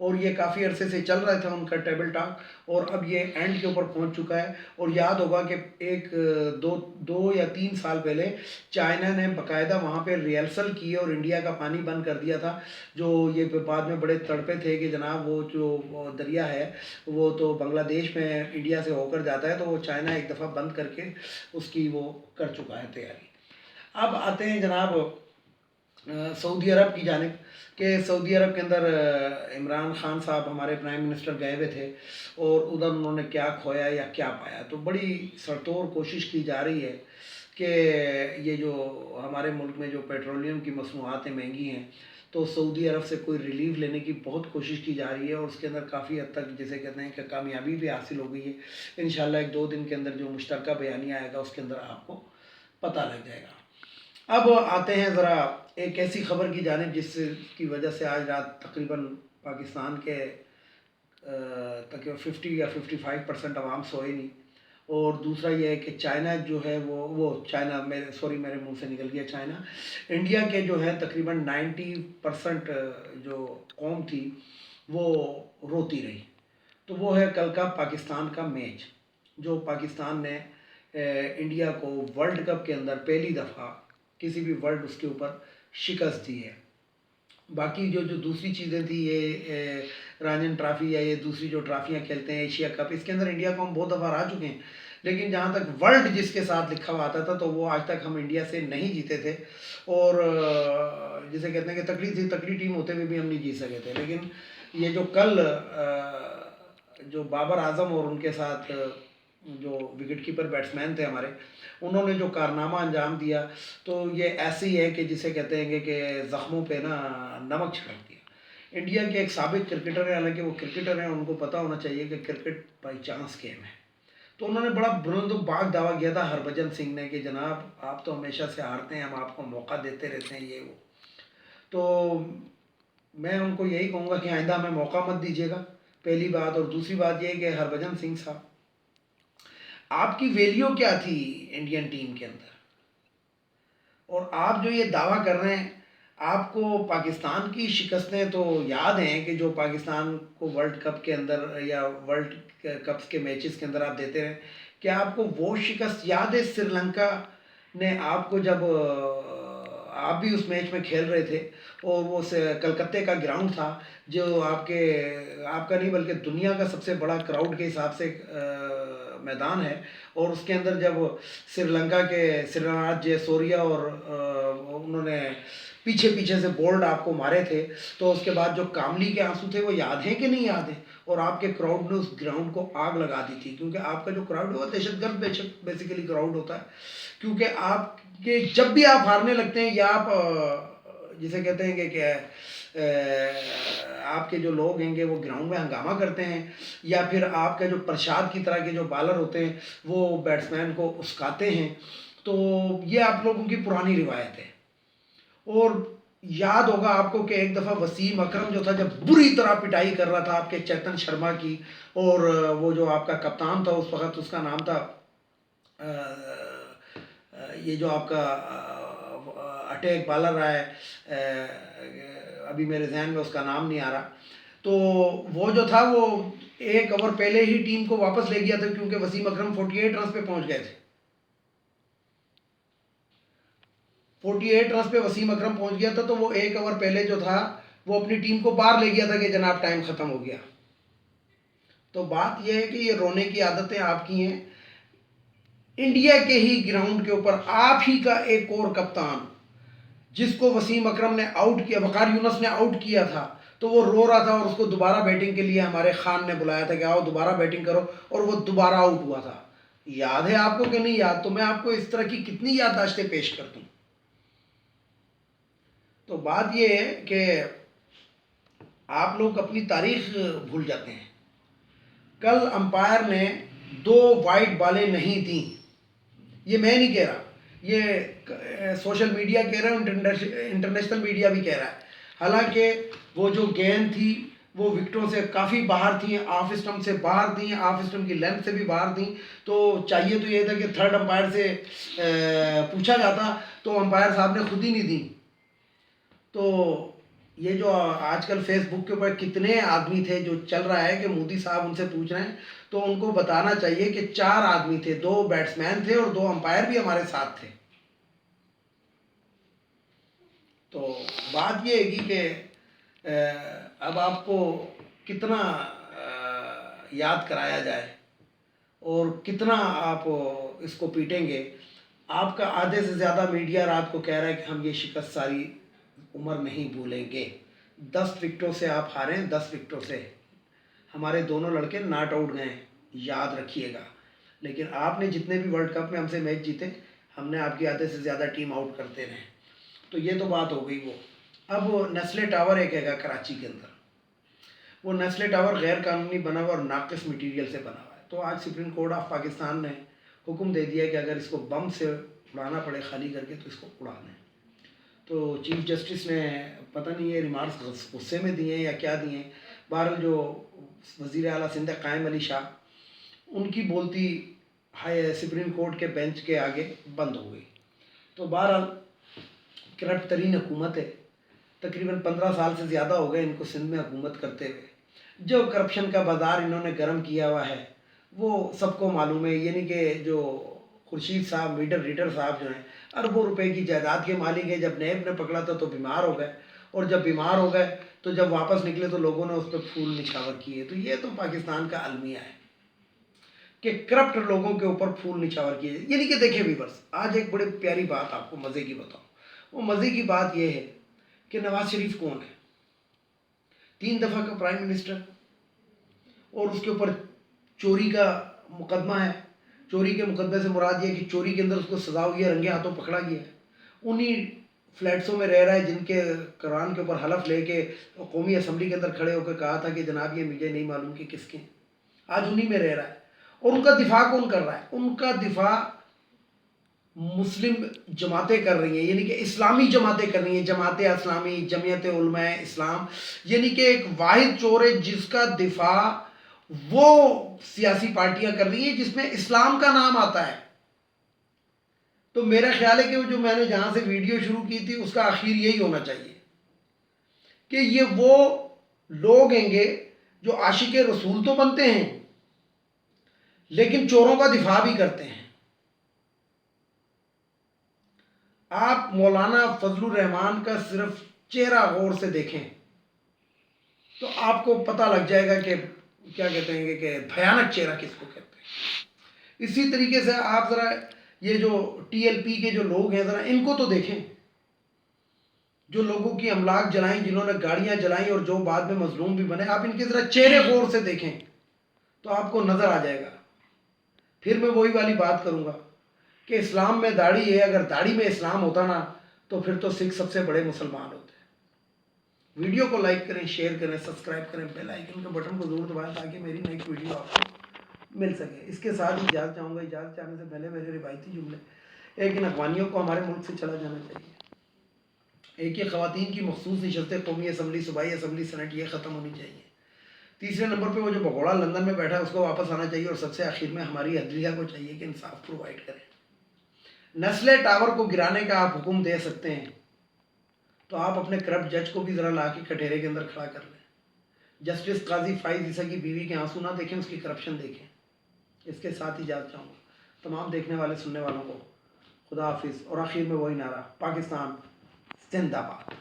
اور یہ کافی عرصے سے چل رہا تھا ان کا ٹیبل ٹاک، اور اب یہ اینڈ کے اوپر پہنچ چکا ہے۔ اور یاد ہوگا کہ ایک دو یا 3 سال پہلے چائنا نے باقاعدہ وہاں پہ ریہرسل کی اور انڈیا کا پانی بند کر دیا تھا، جو یہ بعد میں بڑے تڑپے تھے کہ جناب وہ جو دریا ہے وہ تو بنگلہ دیش میں انڈیا سے ہو کر جاتا ہے، تو وہ چائنا ایک دفعہ بند کر کے اس کی وہ کر چکا ہے تیاری۔ اب آتے ہیں جناب سعودی عرب کی جانب، کہ سعودی عرب کے اندر عمران خان صاحب ہمارے پرائم منسٹر گئے ہوئے تھے، اور ادھر انہوں نے کیا کھویا یا کیا پایا، تو بڑی سرتور کوشش کی جا رہی ہے کہ یہ جو ہمارے ملک میں جو پیٹرولیم کی مصنوعاتیں مہنگی ہیں، تو سعودی عرب سے کوئی ریلیف لینے کی بہت کوشش کی جا رہی ہے، اور اس کے اندر کافی حد تک جسے کہتے ہیں کہ کامیابی بھی حاصل ہو گئی ہے۔ انشاءاللہ 1-2 دن کے اندر جو مشترکہ بیانیہ آئے گا اس کے اندر آپ کو پتہ لگ جائے گا۔ اب آتے ہیں ذرا ایک ایسی خبر کی جانب جس کی وجہ سے آج رات تقریباً پاکستان کے تقریباً 50 یا 55% عوام سوئے نہیں، اور دوسرا یہ ہے کہ چائنا جو ہے وہ چائنا میرے منہ سے نکل گیا چائنا، انڈیا کے جو ہے تقریباً 90% جو قوم تھی وہ روتی رہی۔ تو وہ ہے کل کا پاکستان کا میچ، جو پاکستان نے انڈیا کو ورلڈ کپ کے اندر پہلی دفعہ کسی بھی ورلڈ اس کے اوپر شکست دی ہے۔ باقی جو دوسری چیزیں تھیں، یہ رانجن ٹرافی یا یہ دوسری جو ٹرافیاں کھیلتے ہیں ایشیا کپ، اس کے اندر انڈیا کو ہم بہت دفعہ ہرا چکے ہیں، لیکن جہاں تک ورلڈ جس کے ساتھ لکھا ہوا آتا تھا تو وہ آج تک ہم انڈیا سے نہیں جیتے تھے، اور جسے کہتے ہیں کہ تکڑی ٹیم ہوتے ہوئے بھی ہم نہیں جیت سکے تھے۔ لیکن یہ جو کل جو بابر اعظم اور ان کے ساتھ جو وکٹ کیپر بیٹسمین تھے ہمارے، انہوں نے جو کارنامہ انجام دیا، تو یہ ایسی ہے کہ جسے کہتے ہیں کہ زخموں پہ نا نمک چھڑک دیا۔ انڈیا کے ایک سابق کرکٹر ہیں، حالانکہ وہ کرکٹر ہیں، ان کو پتہ ہونا چاہیے کہ کرکٹ بائی چانس گیم ہے، تو انہوں نے بڑا بلند و باغ دعویٰ کیا تھا ہربھجن سنگھ نے کہ جناب آپ تو ہمیشہ سے ہارتے ہیں، ہم آپ کو موقع دیتے رہتے ہیں، یہ وہ۔ تو میں ان کو یہی کہوں گا کہ آئندہ ہمیں موقع مت دیجیے گا، پہلی بات، اور دوسری بات یہ کہ ہربھجن سنگھ صاحب، آپ کی ویلیو کیا تھی انڈین ٹیم کے اندر، اور آپ جو یہ دعویٰ کر رہے ہیں، آپ کو پاکستان کی شکستیں تو یاد ہیں کہ جو پاکستان کو ورلڈ کپ کے اندر یا ورلڈ کپس کے میچز کے اندر آپ دیتے رہے، کیا آپ کو وہ شکست یاد ہے سری لنکا نے آپ کو، جب آپ بھی اس میچ میں کھیل رہے تھے، اور وہ کلکتے کا گراؤنڈ تھا جو آپ کا نہیں بلکہ دنیا کا سب سے بڑا کراؤڈ کے حساب سے میدان ہے، اور اس کے اندر جب سری لنکا کے سری ناتھ جے سوریا اور انہوں نے پیچھے سے بولڈ آپ کو مارے تھے، تو اس کے بعد جو کاملی کے آنسو تھے وہ یاد ہیں کہ نہیں یاد ہیں، اور آپ کے کراؤڈ نے اس گراؤنڈ کو آگ لگا دی تھی، کیونکہ آپ کا جو کراؤڈ ہے وہ دہشت گرد بیسیکلی کراؤڈ ہوتا ہے، کیونکہ آپ کے جب بھی آپ ہارنے لگتے ہیں، یا آپ جسے کہتے ہیں کہ آپ کے جو لوگ ہیں گے وہ گراؤنڈ میں ہنگامہ کرتے ہیں، یا پھر آپ کے جو پرشاد کی طرح کے جو بالر ہوتے ہیں وہ بیٹسمین کو اسکاتے ہیں، تو یہ آپ لوگوں کی پرانی روایت ہے۔ اور یاد ہوگا آپ کو کہ ایک دفعہ وسیم اکرم جو تھا، جب بری طرح پٹائی کر رہا تھا آپ کے چیتن شرما کی، اور وہ جو آپ کا کپتان تھا اس وقت، اس کا نام تھا یہ جو آپ کا اٹیک بالر رہا ہے، ابھی میرے ذہن میں اس کا نام نہیں آ رہا، تو وہ جو تھا وہ 1 اوور پہلے ہی ٹیم کو واپس لے گیا تھا، کیونکہ وسیم اکرم 48 رنز پہ پہنچ گئے تھے، 48 رنز پہ وسیم اکرم پہنچ گیا تھا، تو وہ 1 اوور پہلے جو تھا وہ اپنی ٹیم کو باہر لے گیا تھا کہ جناب ٹائم ختم ہو گیا۔ تو بات یہ ہے کہ یہ رونے کی عادتیں آپ کی ہیں، انڈیا کے ہی گراؤنڈ کے اوپر آپ ہی کا ایک اور کپتان جس کو وسیم اکرم نے آؤٹ کیا، وقار یونس نے آؤٹ کیا تھا، تو وہ رو رہا تھا، اور اس کو دوبارہ بیٹنگ کے لیے ہمارے خان نے بلایا تھا کہ آؤ دوبارہ بیٹنگ کرو، اور وہ دوبارہ آؤٹ ہوا تھا۔ یاد ہے آپ کو کہ نہیں یاد؟ تو میں آپ کو اس طرح کی کتنی یادداشتیں پیش کر دوں۔ تو بات یہ ہے کہ آپ لوگ اپنی تاریخ بھول جاتے ہیں۔ کل امپائر نے 2 وائٹ بالیں نہیں تھیں، یہ میں نہیں کہہ رہا، یہ سوشل میڈیا کہہ رہا ہے، انٹرنیشنل میڈیا بھی کہہ رہا ہے، حالانکہ وہ جو گیند تھی وہ وکٹوں سے کافی باہر تھیں، آف اسٹمپ سے باہر تھیں، آف اسٹمپ کی لینتھ سے بھی باہر تھیں، تو چاہیے تو یہ تھا کہ تھرڈ امپائر سے پوچھا جاتا، تو امپائر صاحب نے خود ہی نہیں دی۔ تو یہ جو آج کل فیس بک کے اوپر کتنے آدمی تھے جو چل رہا ہے کہ مودی صاحب ان سے پوچھ رہے ہیں، تو ان کو بتانا چاہیے کہ 4 آدمی تھے، 2 بیٹسمین تھے اور 2 امپائر بھی ہمارے ساتھ تھے۔ تو بات یہ ہے کہ اب آپ کو کتنا یاد کرایا جائے اور کتنا آپ اس کو پیٹیں گے۔ آپ کا آدھے سے زیادہ میڈیا رات کو کہہ رہا ہے کہ ہم یہ شکست ساری عمر نہیں بھولیں گے۔ 10 وکٹوں سے آپ ہارے ہیں، 10 وکٹوں سے ہمارے دونوں لڑکے ناٹ آؤٹ گئے ہیں، یاد رکھیے گا۔ لیکن آپ نے جتنے بھی ورلڈ کپ میں ہم سے میچ جیتے، ہم نے آپ کی آدھے سے زیادہ ٹیم آؤٹ کرتے رہے۔ تو یہ تو بات ہو گئی وہ۔ اب نیسلے ٹاور ایک ہے گا کراچی کے اندر، وہ نیسلے ٹاور غیر قانونی بنا ہوا اور ناقص مٹیریل سے بنا ہوا ہے۔ تو آج سپریم کورٹ آف پاکستان نے حکم دے دیا کہ اگر اس کو بم سے اڑانا پڑے خالی کر کے تو اس کو اڑا دیں۔ تو چیف جسٹس نے پتہ نہیں یہ ریمارکس غصے میں دیے ہیں یا کیا دیے ہیں۔ بہرحال جو وزیر اعلیٰ سندھ قائم علی شاہ، ان کی بولتی سپریم کورٹ کے بینچ کے آگے بند ہو گئی۔ تو بہرحال کرپٹ ترین حکومت ہے، تقریباً 15 سال سے زیادہ ہو گئے ان کو سندھ میں حکومت کرتے ہوئے۔ جو کرپشن کا بازار انہوں نے گرم کیا ہوا ہے وہ سب کو معلوم ہے۔ یعنی کہ جو خورشید صاحب ریڈر صاحب جو ہیں، اربوں روپے کی جائیداد کے مالک ہیں، جب نیب نے پکڑا تھا تو بیمار ہو گئے، اور جب بیمار ہو گئے تو جب واپس نکلے تو لوگوں نے اس پہ پھول نچھاور کیے۔ تو یہ تو پاکستان کا المیہ ہے کہ کرپٹ لوگوں کے اوپر پھول نچھاور کیے۔ یعنی کہ دیکھیں ویورس، آج ایک بڑی پیاری بات آپ کو مزے کی بتاؤں۔ وہ مزے کی بات یہ ہے کہ نواز شریف کون ہے؟ 3 دفعہ کا پرائم منسٹر، اور اس کے اوپر چوری کا مقدمہ ہے۔ چوری کے مقدمے سے مراد یہ ہے کہ چوری کے اندر اس کو سزا ہوئی ہے، رنگے ہاتھوں پکڑا گیا ہے۔ انہی فلیٹسوں میں رہ رہا ہے جن کے قرآن کے اوپر حلف لے کے قومی اسمبلی کے اندر کھڑے ہو کے کہا تھا کہ جناب یہ مجھے نہیں معلوم کہ کس کے ہیں۔ آج انہی میں رہ رہا ہے، اور ان کا دفاع کون کر رہا ہے؟ ان کا دفاع مسلم جماعتیں کر رہی ہیں، یعنی کہ اسلامی جماعتیں کر رہی ہیں، جماعت اسلامی، جمعیت علماء اسلام۔ یعنی کہ ایک واحد چور ہے جس کا دفاع وہ سیاسی پارٹیاں کر رہی ہیں جس میں اسلام کا نام آتا ہے۔ تو میرا خیال ہے کہ جو میں نے جہاں سے ویڈیو شروع کی تھی اس کا آخر یہی ہونا چاہیے کہ یہ وہ لوگ ہیں گے جو عاشق رسول تو بنتے ہیں لیکن چوروں کا دفاع بھی کرتے ہیں۔ آپ مولانا فضل الرحمان کا صرف چہرہ غور سے دیکھیں تو آپ کو پتہ لگ جائے گا کہ کیا کہتے ہیں کہ بھیانک چہرہ کس کو کہتے ہیں۔ اسی طریقے سے آپ ذرا یہ جو ٹی ایل پی کے جو لوگ ہیں ذرا ان کو تو دیکھیں، جو لوگوں کی املاک جلائیں، جنہوں نے گاڑیاں جلائیں اور جو بعد میں مظلوم بھی بنے، آپ ان کے ذرا چہرے غور سے دیکھیں تو آپ کو نظر آ جائے گا۔ پھر میں وہی والی بات کروں گا کہ اسلام میں داڑھی ہے، اگر داڑھی میں اسلام ہوتا نا تو پھر تو سکھ سب سے بڑے مسلمان ہوتے۔ ویڈیو کو لائک کریں، شیئر کریں، سبسکرائب کریں، بیل آئیکن کے بٹن کو ضرور دبائیں تاکہ میری نیکسٹ ویڈیو آپ کو مل سکے۔ اس کے ساتھ ہی اجازت چاہوں گا، اجازت چاہنے سے پہلے میرے روایتی جملے، ایک ان افغانیوں کو ہمارے ملک سے چلا جانا چاہیے، ایک یہ خواتین کی مخصوص نشستیں قومی اسمبلی، صوبائی اسمبلی، سینٹ یہ ختم ہونی چاہیے۔ تیسرے نمبر پہ وہ جو بھگوڑا لندن میں بیٹھا ہے اس کو واپس آنا چاہیے، اور سب سے آخر میں ہماری عدلیہ کو چاہیے کہ انصاف پرووائڈ کریں۔ نیسلے ٹاور کو گرانے کا آپ حکم دے سکتے ہیں تو آپ اپنے کرپٹ جج کو بھی ذرا لا کے کٹہرے کے اندر کھڑا کر لیں۔ جسٹس قاضی فائز عیسیٰ کی بیوی کے آنسو نہ دیکھیں، اس کی کرپشن دیکھیں۔ اس کے ساتھ ہی اجازت چاہوں گا تمام دیکھنے والے سننے والوں کو خدا حافظ، اور آخر میں وہی نعرہ، پاکستان زندہ باد۔